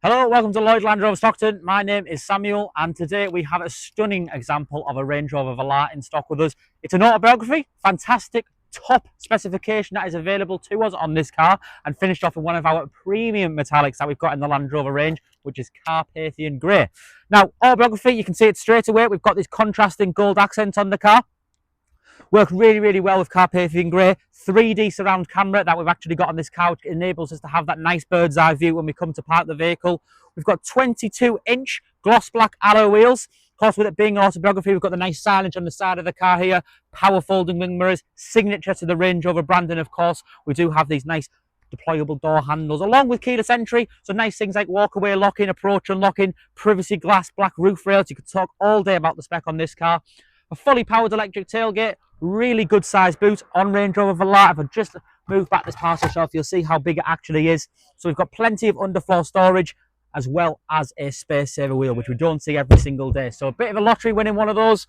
Hello, welcome to Lloyd Land Rover Stockton. My name is Samuel, and today we have a stunning example of a Range Rover Velar in stock with us. It's an autobiography, fantastic, top specification that is available to us on this car, and finished off in one of our premium metallics that we've got in the Land Rover range, which is Carpathian Grey. Now, autobiography, you can see it straight away. We've got this contrasting gold accent on the car. Worked really well with Carpathian Grey. 3D surround camera that we've actually got on this car, which enables us to have that nice bird's eye view when we come to park the vehicle. We've got 22-inch gloss black alloy wheels. Of course, with it being an autobiography, we've got the nice signage on the side of the car here, power folding wing mirrors, signature to the Range Rover branding, of course. We do have these nice deployable door handles along with keyless entry, so nice things like walk-away locking, approach unlocking, privacy glass, black roof rails. You could talk all day about the spec on this car. A fully powered electric tailgate, really good size boot on Range Rover Velar. If I just move back this parcel shelf, you'll see how big it actually is. So we've got plenty of underfloor storage, as well as a space saver wheel, which we don't see every single day. So a bit of a lottery winning one of those.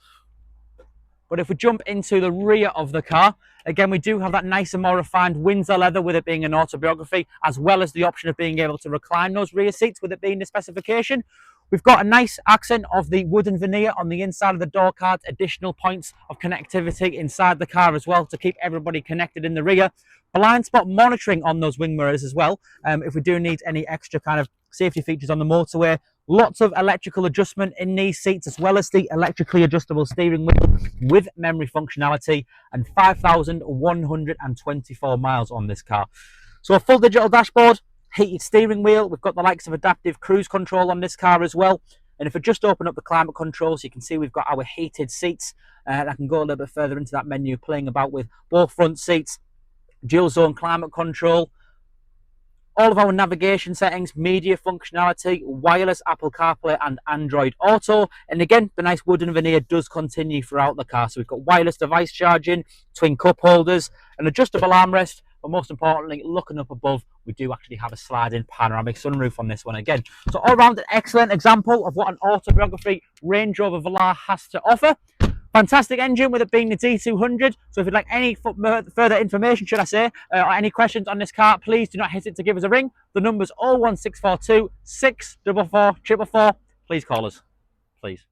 But if we jump into the rear of the car, again, we do have that nicer, more refined Windsor leather with it being an autobiography, as well as the option of being able to recline those rear seats with it being the specification. We've got a nice accent of the wooden veneer on the inside of the door cards, additional points of connectivity inside the car as well to keep everybody connected in the rear. Blind spot monitoring on those wing mirrors as well, if we do need any extra kind of safety features on the motorway. Lots of electrical adjustment in these seats, as well as the electrically adjustable steering wheel with memory functionality, and 5,124 miles on this car. So a full digital dashboard, heated steering wheel. We've got the likes of adaptive cruise control on this car as well. And if we just open up the climate controls, you can see we've got our heated seats. I can go a little bit further into that menu, playing about with both front seats, dual zone climate control, all of our navigation settings, media functionality, wireless Apple CarPlay and Android Auto. And again, the nice wooden veneer does continue throughout the car. So we've got wireless device charging, twin cup holders, an adjustable armrest, but most importantly, looking up above, we do actually have a sliding panoramic sunroof on this one again. So all around, an excellent example of what an autobiography Range Rover Velar has to offer. Fantastic engine with it being the D200. So if you'd like any further information, should I say, or any questions on this car, please do not hesitate to give us a ring. The number's 01642 644 444. Please call us, please.